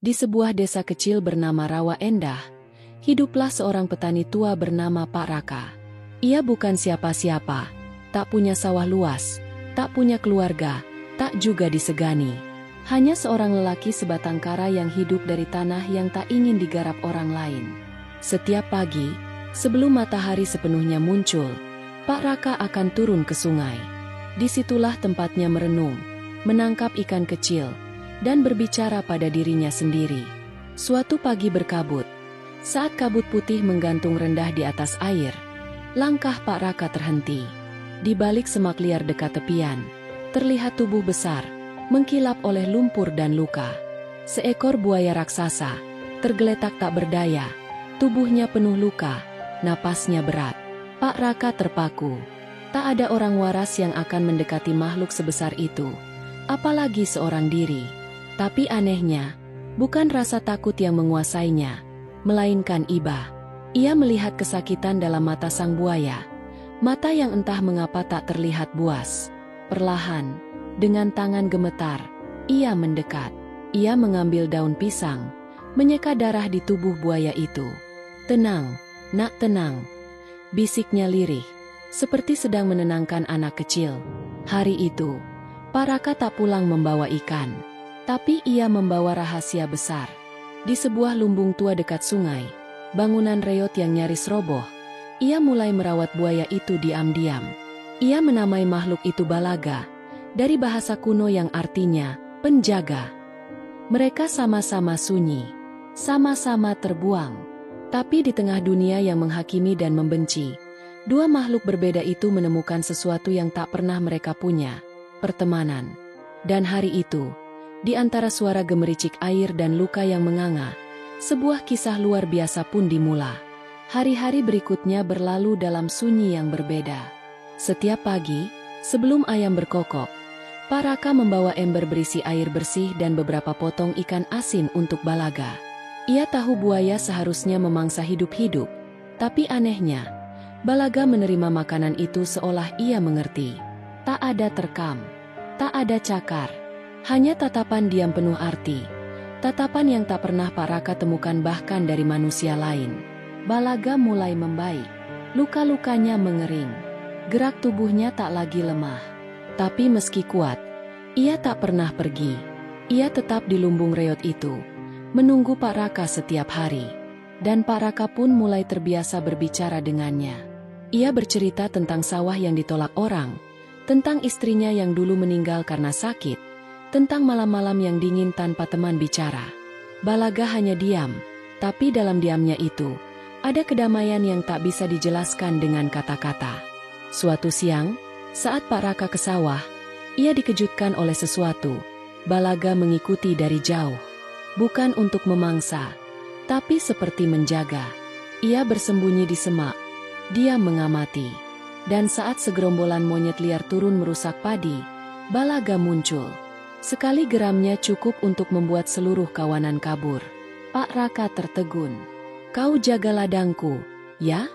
Di sebuah desa kecil bernama Rawa Endah, hiduplah seorang petani tua bernama Pak Raka. Ia bukan siapa-siapa, tak punya sawah luas, tak punya keluarga, tak juga disegani. Hanya seorang lelaki sebatang kara yang hidup dari tanah yang tak ingin digarap orang lain. Setiap pagi, sebelum matahari sepenuhnya muncul, Pak Raka akan turun ke sungai. Disitulah tempatnya merenung, menangkap ikan kecil, dan berbicara pada dirinya sendiri. Suatu pagi berkabut, saat kabut putih menggantung rendah di atas air, langkah Pak Raka terhenti. Di balik semak liar dekat tepian, terlihat tubuh besar, mengkilap oleh lumpur dan luka. Seekor buaya raksasa, tergeletak tak berdaya, tubuhnya penuh luka, napasnya berat. Pak Raka terpaku. Tak ada orang waras yang akan mendekati makhluk sebesar itu, apalagi seorang diri. Tapi anehnya, bukan rasa takut yang menguasainya, melainkan iba. Ia melihat kesakitan dalam mata sang buaya, mata yang entah mengapa tak terlihat buas. Perlahan, dengan tangan gemetar, ia mendekat. Ia mengambil daun pisang, menyeka darah di tubuh buaya itu. "Tenang, nak, tenang," bisiknya lirih, seperti sedang menenangkan anak kecil. Hari itu, Pak Raka tak pulang membawa ikan, tapi ia membawa rahasia besar. Di sebuah lumbung tua dekat sungai, bangunan reot yang nyaris roboh, ia mulai merawat buaya itu diam-diam. Ia menamai makhluk itu Balaga, dari bahasa kuno yang artinya penjaga. Mereka sama-sama sunyi, sama-sama terbuang. Tapi di tengah dunia yang menghakimi dan membenci, dua makhluk berbeda itu menemukan sesuatu yang tak pernah mereka punya, pertemanan. Dan hari itu, di antara suara gemericik air dan luka yang menganga, sebuah kisah luar biasa pun dimulai. Hari-hari berikutnya berlalu dalam sunyi yang berbeda. Setiap pagi, sebelum ayam berkokok, Pak Raka membawa ember berisi air bersih dan beberapa potong ikan asin untuk Balaga. Ia tahu buaya seharusnya memangsa hidup-hidup, tapi anehnya, Balaga menerima makanan itu seolah ia mengerti. Tak ada terkam, tak ada cakar, hanya tatapan diam penuh arti. Tatapan yang tak pernah Pak Raka temukan bahkan dari manusia lain. Balaga mulai membaik. Luka-lukanya mengering. Gerak tubuhnya tak lagi lemah. Tapi meski kuat, ia tak pernah pergi. Ia tetap di lumbung reot itu, menunggu Pak Raka setiap hari. Dan Pak Raka pun mulai terbiasa berbicara dengannya. Ia bercerita tentang sawah yang ditolak orang, tentang istrinya yang dulu meninggal karena sakit, tentang malam-malam yang dingin tanpa teman bicara. Balaga hanya diam, tapi dalam diamnya itu, ada kedamaian yang tak bisa dijelaskan dengan kata-kata. Suatu siang, saat Pak Raka ke sawah, ia dikejutkan oleh sesuatu. Balaga mengikuti dari jauh. Bukan untuk memangsa, tapi seperti menjaga. Ia bersembunyi di semak. Dia mengamati. Dan saat segerombolan monyet liar turun merusak padi, Balaga muncul. Sekali geramnya cukup untuk membuat seluruh kawanan kabur. Pak Raka tertegun. "Kau jaga ladangku, ya?"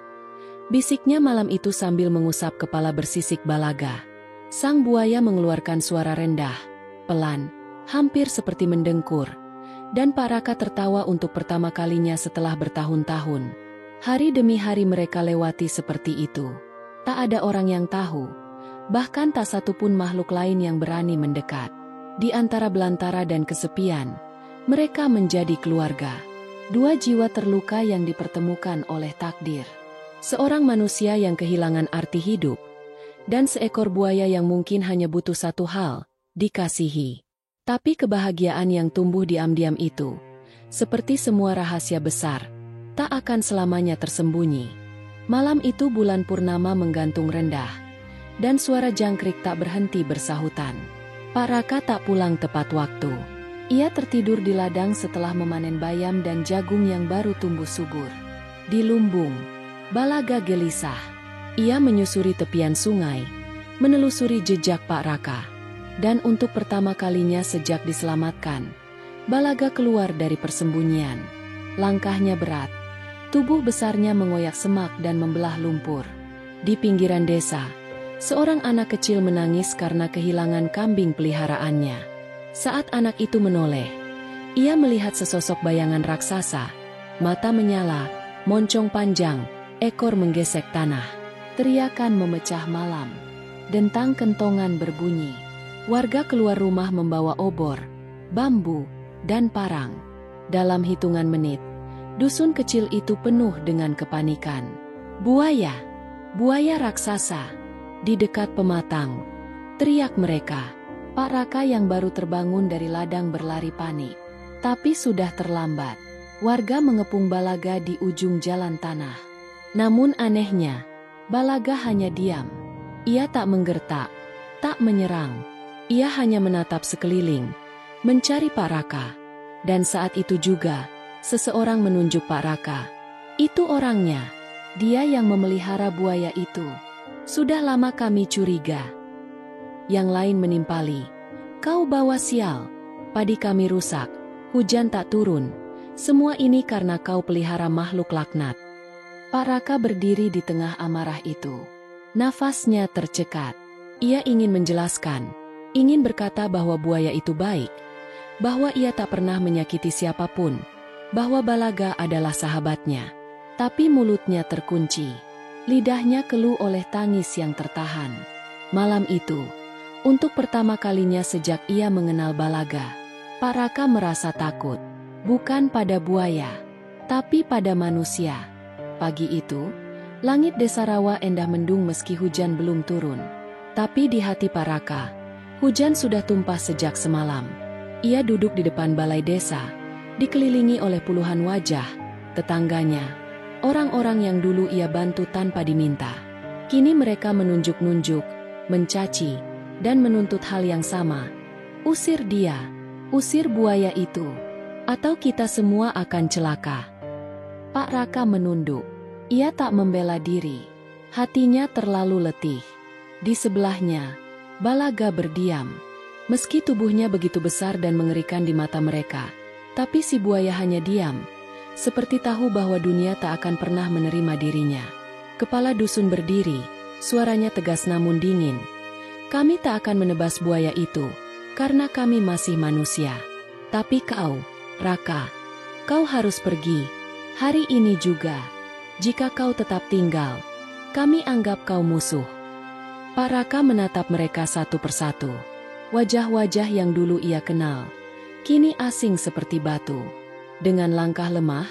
bisiknya malam itu sambil mengusap kepala bersisik Balaga. Sang buaya mengeluarkan suara rendah, pelan, hampir seperti mendengkur. Dan Pak Raka tertawa untuk pertama kalinya setelah bertahun-tahun. Hari demi hari mereka lewati seperti itu. Tak ada orang yang tahu, bahkan tak satu pun makhluk lain yang berani mendekat. Di antara belantara dan kesepian, mereka menjadi keluarga. Dua jiwa terluka yang dipertemukan oleh takdir. Seorang manusia yang kehilangan arti hidup, dan seekor buaya yang mungkin hanya butuh satu hal, dikasihi. Tapi kebahagiaan yang tumbuh diam-diam itu, seperti semua rahasia besar, tak akan selamanya tersembunyi. Malam itu bulan purnama menggantung rendah, dan suara jangkrik tak berhenti bersahutan. Pak Raka tak pulang tepat waktu. Ia tertidur di ladang setelah memanen bayam dan jagung yang baru tumbuh subur. Di lumbung, Balaga gelisah. Ia menyusuri tepian sungai, menelusuri jejak Pak Raka. Dan untuk pertama kalinya sejak diselamatkan, Balaga keluar dari persembunyian. Langkahnya berat. Tubuh besarnya mengoyak semak dan membelah lumpur. Di pinggiran desa, seorang anak kecil menangis karena kehilangan kambing peliharaannya. Saat anak itu menoleh, Ia melihat sesosok bayangan raksasa, mata menyala, moncong panjang, ekor menggesek tanah. Teriakan memecah malam. Dentang kentongan berbunyi. Warga keluar rumah membawa obor, bambu, dan parang. Dalam hitungan menit, dusun kecil itu penuh dengan kepanikan. Buaya! Buaya raksasa! Di dekat pematang, teriak mereka. Pak Raka yang baru terbangun dari ladang berlari panik. Tapi sudah terlambat. Warga mengepung Balaga di ujung jalan tanah. Namun anehnya, Balaga hanya diam. Ia tak menggertak, tak menyerang. Ia hanya menatap sekeliling, mencari Pak Raka. Dan saat itu juga, seseorang menunjuk Pak Raka. Itu orangnya. Dia yang memelihara buaya itu. Sudah lama kami curiga. Yang lain menimpali. Kau bawa sial. Padi kami rusak. Hujan tak turun. Semua ini karena kau pelihara makhluk laknat. Pak Raka berdiri di tengah amarah itu. Nafasnya tercekat. Ia ingin menjelaskan. Ingin berkata bahwa buaya itu baik. Bahwa ia tak pernah menyakiti siapapun. Bahwa Balaga adalah sahabatnya. Tapi mulutnya terkunci. Lidahnya keluh oleh tangis yang tertahan. Malam itu, untuk pertama kalinya sejak ia mengenal Balaga, Pak Raka merasa takut, bukan pada buaya, tapi pada manusia. Pagi itu, langit desa Rawa Endah mendung meski hujan belum turun. Tapi di hati Pak Raka, hujan sudah tumpah sejak semalam. Ia duduk di depan balai desa, dikelilingi oleh puluhan wajah, tetangganya, orang-orang yang dulu ia bantu tanpa diminta. Kini mereka menunjuk-nunjuk, mencaci, dan menuntut hal yang sama. Usir dia. Usir buaya itu, atau kita semua akan celaka. Pak Raka menunduk. Ia tak membela diri. Hatinya terlalu letih. Di sebelahnya, Balaga berdiam. Meski tubuhnya begitu besar dan mengerikan di mata mereka, tapi si buaya hanya diam, seperti tahu bahwa dunia tak akan pernah menerima dirinya. Kepala dusun berdiri, suaranya tegas namun dingin. Kami tak akan menebas buaya itu. Karena kami masih manusia. Tapi kau, Raka, kau harus pergi. Hari ini juga. Jika kau tetap tinggal, kami anggap kau musuh. Pak Raka menatap mereka satu persatu. Wajah-wajah yang dulu ia kenal, kini asing seperti batu. Dengan langkah lemah,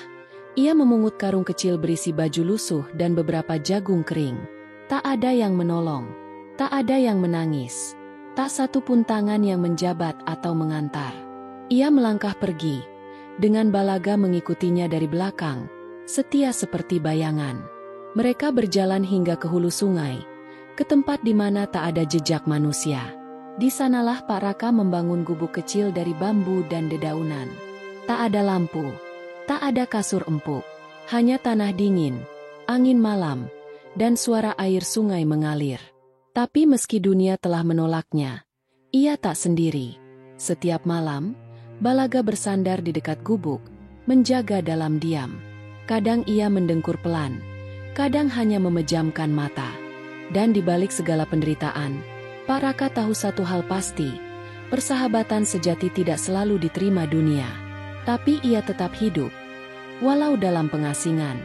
ia memungut karung kecil berisi baju lusuh dan beberapa jagung kering. Tak ada yang menolong. Tak ada yang menangis. Tak satu pun tangan yang menjabat atau mengantar. Ia melangkah pergi, dengan Balaga mengikutinya dari belakang, setia seperti bayangan. Mereka berjalan hingga ke hulu sungai, ke tempat di mana tak ada jejak manusia. Di sanalah Pak Raka membangun gubuk kecil dari bambu dan dedaunan. Tak ada lampu, tak ada kasur empuk, hanya tanah dingin, angin malam, dan suara air sungai mengalir. Tapi meski dunia telah menolaknya, ia tak sendiri. Setiap malam, Balaga bersandar di dekat gubuk, menjaga dalam diam. Kadang ia mendengkur pelan, kadang hanya memejamkan mata. Dan di balik segala penderitaan, Pak Raka tahu satu hal pasti, persahabatan sejati tidak selalu diterima dunia. Tapi ia tetap hidup, walau dalam pengasingan.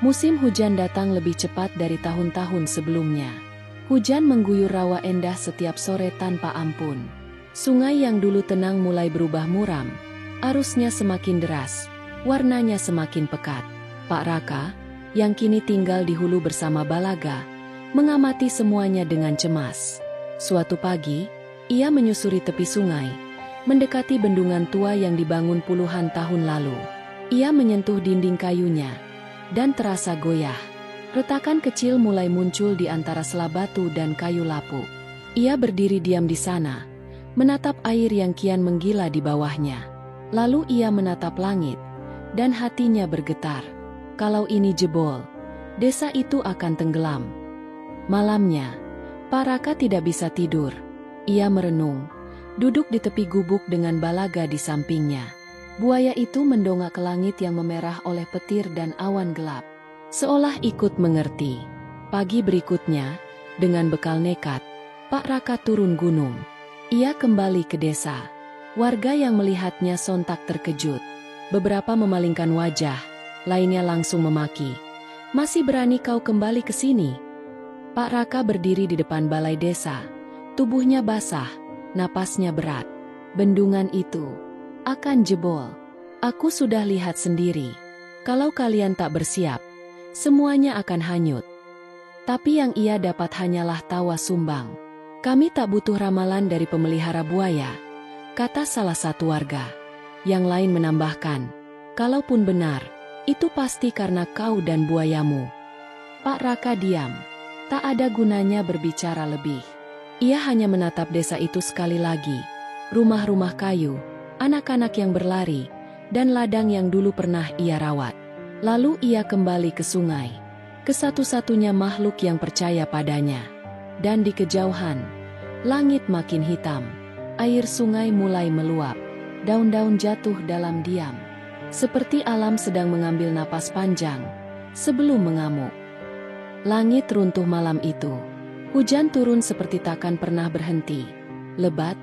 Musim hujan datang lebih cepat dari tahun-tahun sebelumnya. Hujan mengguyur Rawa Endah setiap sore tanpa ampun. Sungai yang dulu tenang mulai berubah muram. Arusnya semakin deras, warnanya semakin pekat. Pak Raka, yang kini tinggal di hulu bersama Balaga, mengamati semuanya dengan cemas. Suatu pagi, ia menyusuri tepi sungai, mendekati bendungan tua yang dibangun puluhan tahun lalu. Ia menyentuh dinding kayunya, dan terasa goyah. Retakan kecil mulai muncul di antara sela batu dan kayu lapuk. Ia berdiri diam di sana, menatap air yang kian menggila di bawahnya. Lalu ia menatap langit, dan hatinya bergetar. Kalau ini jebol, desa itu akan tenggelam. Malamnya, Pak Raka tidak bisa tidur. Ia merenung, duduk di tepi gubuk dengan Balaga di sampingnya. Buaya itu mendongak ke langit yang memerah oleh petir dan awan gelap. Seolah ikut mengerti. Pagi berikutnya, dengan bekal nekat, Pak Raka turun gunung. Ia kembali ke desa. Warga yang melihatnya sontak terkejut. Beberapa memalingkan wajah, lainnya langsung memaki. "Masih berani kau kembali ke sini?" Pak Raka berdiri di depan balai desa. Tubuhnya basah, napasnya berat. "Bendungan itu akan jebol. Aku sudah lihat sendiri. Kalau kalian tak bersiap, semuanya akan hanyut." Tapi yang ia dapat hanyalah tawa sumbang. "Kami tak butuh ramalan dari pemelihara buaya," kata salah satu warga. Yang lain menambahkan, "Kalaupun benar, itu pasti karena kau dan buayamu." Pak Raka diam. Tak ada gunanya berbicara lebih. Ia hanya menatap desa itu sekali lagi. Rumah-rumah kayu, anak-anak yang berlari, dan ladang yang dulu pernah ia rawat. Lalu ia kembali ke sungai, ke satu-satunya makhluk yang percaya padanya. Dan di kejauhan, langit makin hitam. Air sungai mulai meluap. Daun-daun jatuh dalam diam. Seperti alam sedang mengambil napas panjang sebelum mengamuk. Langit runtuh malam itu. Hujan turun seperti takkan pernah berhenti. Lebat,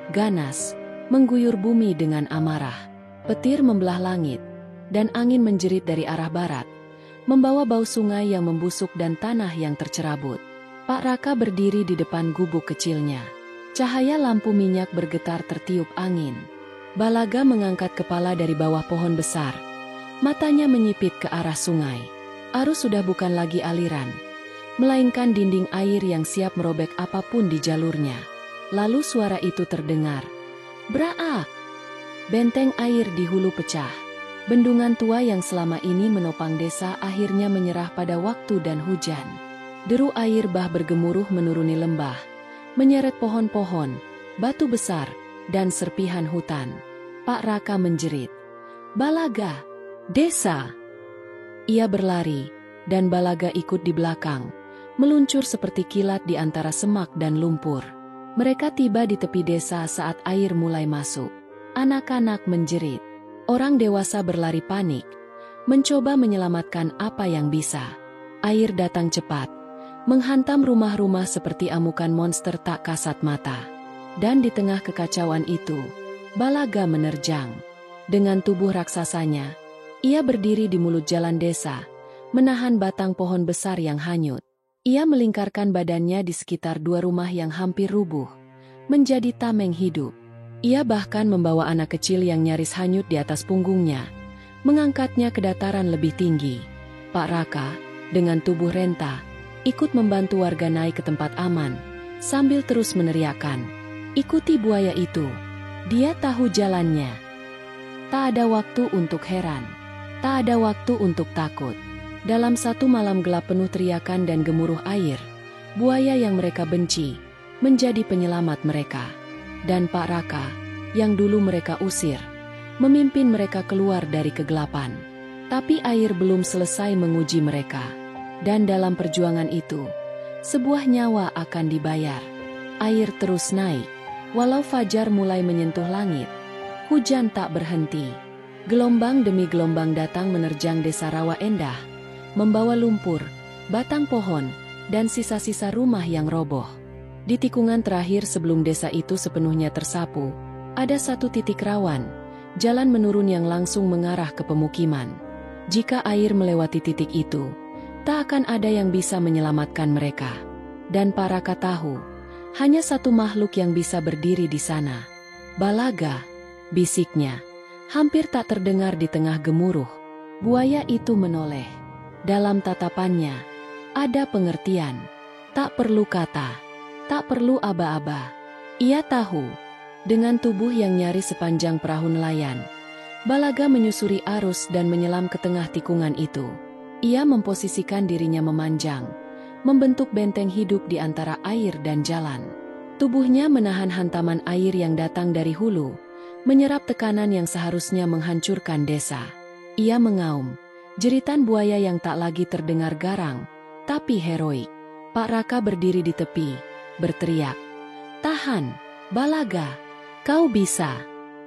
ganas, mengguyur bumi dengan amarah. Petir membelah langit, dan angin menjerit dari arah barat, membawa bau sungai yang membusuk dan tanah yang tercerabut. Pak Raka berdiri di depan gubuk kecilnya. Cahaya lampu minyak bergetar tertiup angin. Balaga mengangkat kepala dari bawah pohon besar. Matanya menyipit ke arah sungai. Arus sudah bukan lagi aliran, melainkan dinding air yang siap merobek apapun di jalurnya. Lalu suara itu terdengar. Braak! Benteng air di hulu pecah. Bendungan tua yang selama ini menopang desa akhirnya menyerah pada waktu dan hujan. Deru air bah bergemuruh menuruni lembah, menyeret pohon-pohon, batu besar, dan serpihan hutan. Pak Raka menjerit. "Balaga! Desa!" Ia berlari, dan Balaga ikut di belakang, meluncur seperti kilat di antara semak dan lumpur. Mereka tiba di tepi desa saat air mulai masuk. Anak-anak menjerit. Orang dewasa berlari panik, mencoba menyelamatkan apa yang bisa. Air datang cepat, menghantam rumah-rumah seperti amukan monster tak kasat mata. Dan di tengah kekacauan itu, Balaga menerjang. Dengan tubuh raksasanya, ia berdiri di mulut jalan desa, menahan batang pohon besar yang hanyut. Ia melingkarkan badannya di sekitar dua rumah yang hampir rubuh, menjadi tameng hidup. Ia bahkan membawa anak kecil yang nyaris hanyut di atas punggungnya, mengangkatnya ke dataran lebih tinggi. Pak Raka, dengan tubuh renta, ikut membantu warga naik ke tempat aman, sambil terus meneriakkan, "Ikuti buaya itu, dia tahu jalannya." Tak ada waktu untuk heran. Tak ada waktu untuk takut. Dalam satu malam gelap penuh teriakan dan gemuruh air, buaya yang mereka benci menjadi penyelamat mereka. Dan Pak Raka, yang dulu mereka usir, memimpin mereka keluar dari kegelapan. Tapi air belum selesai menguji mereka. Dan dalam perjuangan itu, sebuah nyawa akan dibayar. Air terus naik. Walau fajar mulai menyentuh langit, hujan tak berhenti. Gelombang demi gelombang datang menerjang desa Rawa Endah, membawa lumpur, batang pohon, dan sisa-sisa rumah yang roboh. Di tikungan terakhir sebelum desa itu sepenuhnya tersapu, ada satu titik rawan, jalan menurun yang langsung mengarah ke pemukiman. Jika air melewati titik itu, tak akan ada yang bisa menyelamatkan mereka. Dan Pak Raka tahu, hanya satu makhluk yang bisa berdiri di sana. "Balaga!" bisiknya. Hampir tak terdengar di tengah gemuruh. Buaya itu menoleh. Dalam tatapannya, ada pengertian. Tak perlu kata, tak perlu aba-aba. Ia tahu, dengan tubuh yang nyaris sepanjang perahu nelayan, Balaga menyusuri arus dan menyelam ke tengah tikungan itu. Ia memposisikan dirinya memanjang, membentuk benteng hidup di antara air dan jalan. Tubuhnya menahan hantaman air yang datang dari hulu, menyerap tekanan yang seharusnya menghancurkan desa. Ia mengaum, jeritan buaya yang tak lagi terdengar garang, tapi heroik. Pak Raka berdiri di tepi, berteriak, "Tahan, Balaga, kau bisa.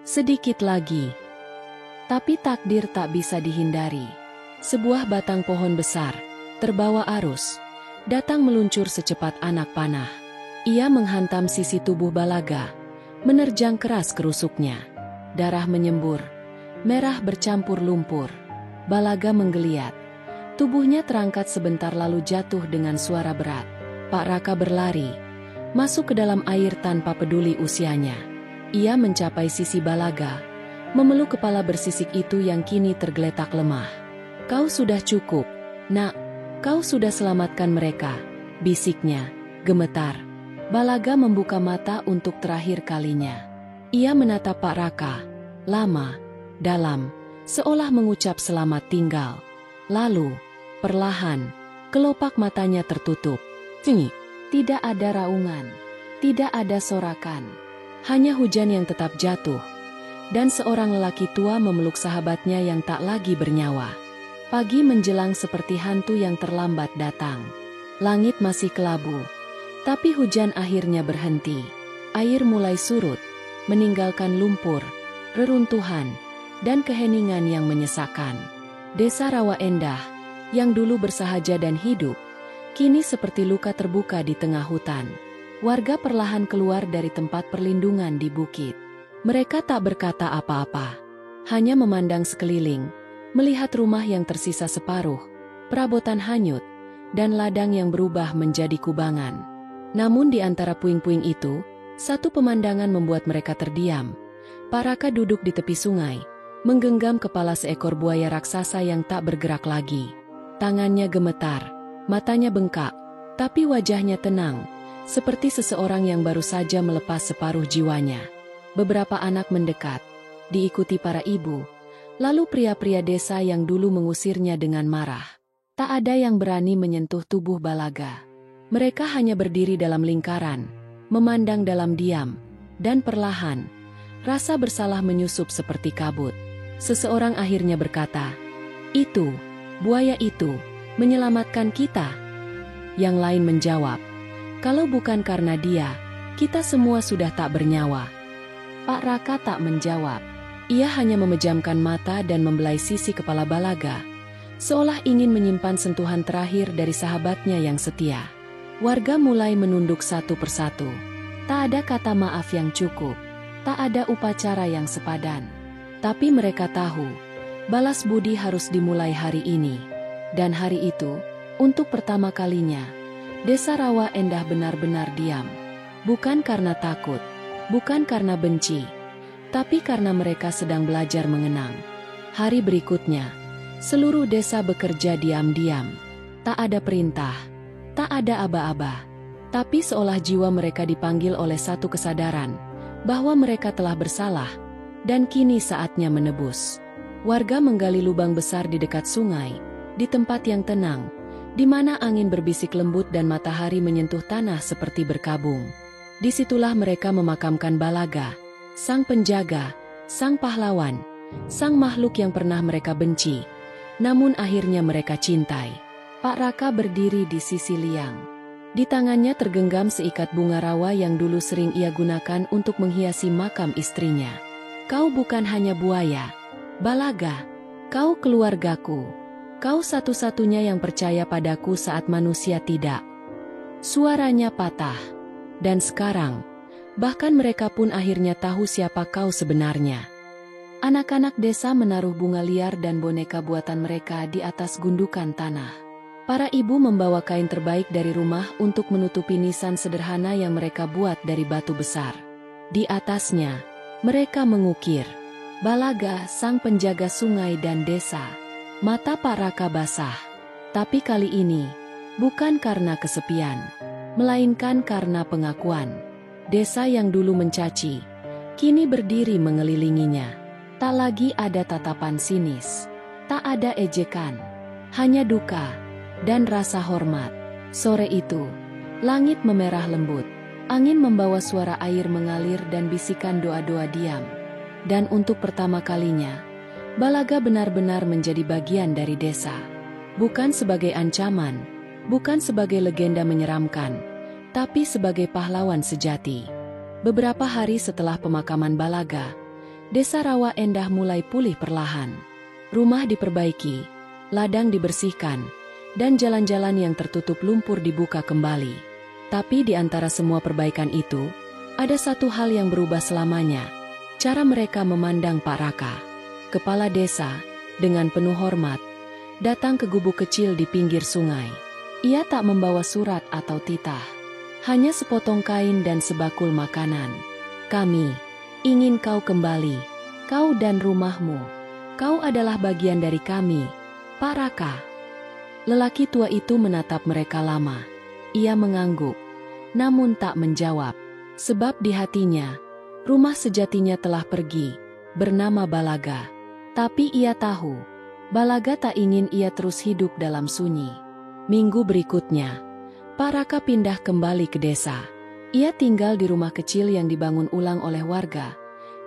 Sedikit lagi." Tapi takdir tak bisa dihindari. Sebuah batang pohon besar, terbawa arus, datang meluncur secepat anak panah. Ia menghantam sisi tubuh Balaga, menerjang keras kerusuknya. Darah menyembur, merah bercampur lumpur. Balaga menggeliat. Tubuhnya terangkat sebentar lalu jatuh dengan suara berat. Pak Raka berlari, masuk ke dalam air tanpa peduli usianya. Ia mencapai sisi Balaga, memeluk kepala bersisik itu yang kini tergeletak lemah. "Kau sudah cukup, nak. Kau sudah selamatkan mereka," bisiknya, gemetar. Balaga membuka mata untuk terakhir kalinya. Ia menatap Pak Raka, lama, dalam, seolah mengucap selamat tinggal. Lalu, perlahan, kelopak matanya tertutup. Tidak ada raungan, tidak ada sorakan. Hanya hujan yang tetap jatuh, dan seorang lelaki tua memeluk sahabatnya yang tak lagi bernyawa. Pagi menjelang seperti hantu yang terlambat datang. Langit masih kelabu, tapi hujan akhirnya berhenti. Air mulai surut, meninggalkan lumpur, reruntuhan, dan keheningan yang menyesakan. Desa Rawa Endah, yang dulu bersahaja dan hidup, kini seperti luka terbuka di tengah hutan. Warga perlahan keluar dari tempat perlindungan di bukit. Mereka tak berkata apa-apa, hanya memandang sekeliling, melihat rumah yang tersisa separuh, perabotan hanyut, dan ladang yang berubah menjadi kubangan. Namun di antara puing-puing itu, satu pemandangan membuat mereka terdiam. Pak Raka duduk di tepi sungai, menggenggam kepala seekor buaya raksasa yang tak bergerak lagi. Tangannya gemetar, matanya bengkak, tapi wajahnya tenang, seperti seseorang yang baru saja melepas separuh jiwanya. Beberapa anak mendekat, diikuti para ibu, lalu pria-pria desa yang dulu mengusirnya dengan marah. Tak ada yang berani menyentuh tubuh Balaga. Mereka hanya berdiri dalam lingkaran, memandang dalam diam, dan perlahan, rasa bersalah menyusup seperti kabut. Seseorang akhirnya berkata, "Itu, buaya itu, menyelamatkan kita." Yang lain menjawab, "Kalau bukan karena dia, kita semua sudah tak bernyawa." Pak Raka tak menjawab. Ia hanya memejamkan mata dan membelai sisi kepala Balaga, seolah ingin menyimpan sentuhan terakhir dari sahabatnya yang setia. Warga mulai menunduk satu persatu. Tak ada kata maaf yang cukup, tak ada upacara yang sepadan. Tapi mereka tahu, balas budi harus dimulai hari ini. Dan hari itu, untuk pertama kalinya, Desa Rawa Endah benar-benar diam. Bukan karena takut, bukan karena benci, tapi karena mereka sedang belajar mengenang. Hari berikutnya, seluruh desa bekerja diam-diam. Tak ada perintah, tak ada aba-aba. Tapi seolah jiwa mereka dipanggil oleh satu kesadaran, bahwa mereka telah bersalah, dan kini saatnya menebus. Warga menggali lubang besar di dekat sungai, di tempat yang tenang, di mana angin berbisik lembut dan matahari menyentuh tanah seperti berkabung. Disitulah mereka memakamkan Balaga, sang penjaga, sang pahlawan, sang makhluk yang pernah mereka benci, namun akhirnya mereka cintai. Pak Raka berdiri di sisi liang. Di tangannya tergenggam seikat bunga rawa yang dulu sering ia gunakan untuk menghiasi makam istrinya. "Kau bukan hanya buaya, Balaga. Kau keluargaku. Kau satu-satunya yang percaya padaku saat manusia tidak." Suaranya patah. Dan sekarang, bahkan mereka pun akhirnya tahu siapa kau sebenarnya. Anak-anak desa menaruh bunga liar dan boneka buatan mereka di atas gundukan tanah. Para ibu membawa kain terbaik dari rumah untuk menutupi nisan sederhana yang mereka buat dari batu besar. Di atasnya, mereka mengukir, "Balaga, sang penjaga sungai dan desa." Mata Pak Raka basah. Tapi kali ini, bukan karena kesepian, melainkan karena pengakuan. Desa yang dulu mencaci, kini berdiri mengelilinginya. Tak lagi ada tatapan sinis, tak ada ejekan, hanya duka dan rasa hormat. Sore itu, langit memerah lembut, angin membawa suara air mengalir dan bisikan doa-doa diam. Dan untuk pertama kalinya, Balaga benar-benar menjadi bagian dari desa. Bukan sebagai ancaman, bukan sebagai legenda menyeramkan, tapi sebagai pahlawan sejati. Beberapa hari setelah pemakaman Balaga, Desa Rawa Endah mulai pulih perlahan. Rumah diperbaiki, ladang dibersihkan, dan jalan-jalan yang tertutup lumpur dibuka kembali. Tapi di antara semua perbaikan itu, Ada satu hal yang berubah selamanya. Cara mereka memandang Pak Raka. Kepala desa, dengan penuh hormat, datang ke gubuk kecil di pinggir sungai. Ia tak membawa surat atau titah. Hanya sepotong kain dan sebakul makanan. Kami ingin kau kembali. Kau dan rumahmu. Kau adalah bagian dari kami, Pak Raka. Lelaki tua itu menatap mereka lama. Ia mengangguk, namun tak menjawab. Sebab di hatinya, rumah sejatinya telah pergi, bernama Balaga. Tapi ia tahu, Balaga tak ingin ia terus hidup dalam sunyi. Minggu berikutnya, Pak Raka pindah kembali ke desa. Ia tinggal di rumah kecil yang dibangun ulang oleh warga,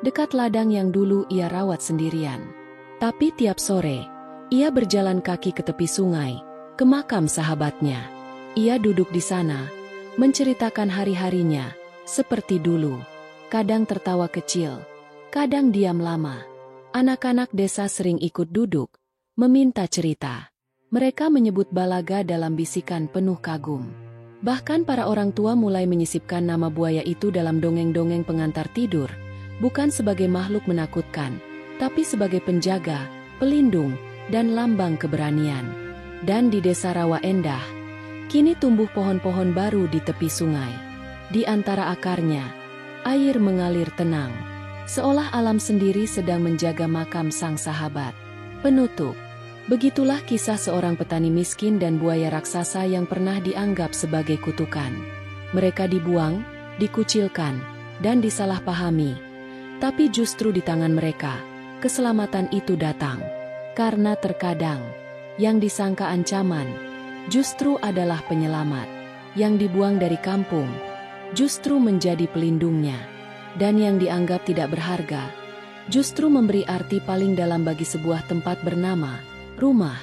dekat ladang yang dulu ia rawat sendirian. Tapi tiap sore, ia berjalan kaki ke tepi sungai, ke makam sahabatnya. Ia duduk di sana, menceritakan hari-harinya, seperti dulu. Kadang tertawa kecil, kadang diam lama. Anak-anak desa sering ikut duduk, meminta cerita. Mereka menyebut Balaga dalam bisikan penuh kagum. Bahkan para orang tua mulai menyisipkan nama buaya itu dalam dongeng-dongeng pengantar tidur, bukan sebagai makhluk menakutkan, tapi sebagai penjaga, pelindung, dan lambang keberanian. Dan di desa Rawa Endah, kini tumbuh pohon-pohon baru di tepi sungai. Di antara akarnya, air mengalir tenang, seolah alam sendiri sedang menjaga makam sang sahabat. Penutup. Begitulah kisah seorang petani miskin dan buaya raksasa yang pernah dianggap sebagai kutukan. Mereka dibuang, dikucilkan, dan disalahpahami. Tapi justru di tangan mereka, keselamatan itu datang. Karena terkadang, yang disangka ancaman, justru adalah penyelamat. Yang dibuang dari kampung, justru menjadi pelindungnya. Dan yang dianggap tidak berharga, justru memberi arti paling dalam bagi sebuah tempat bernama rumah.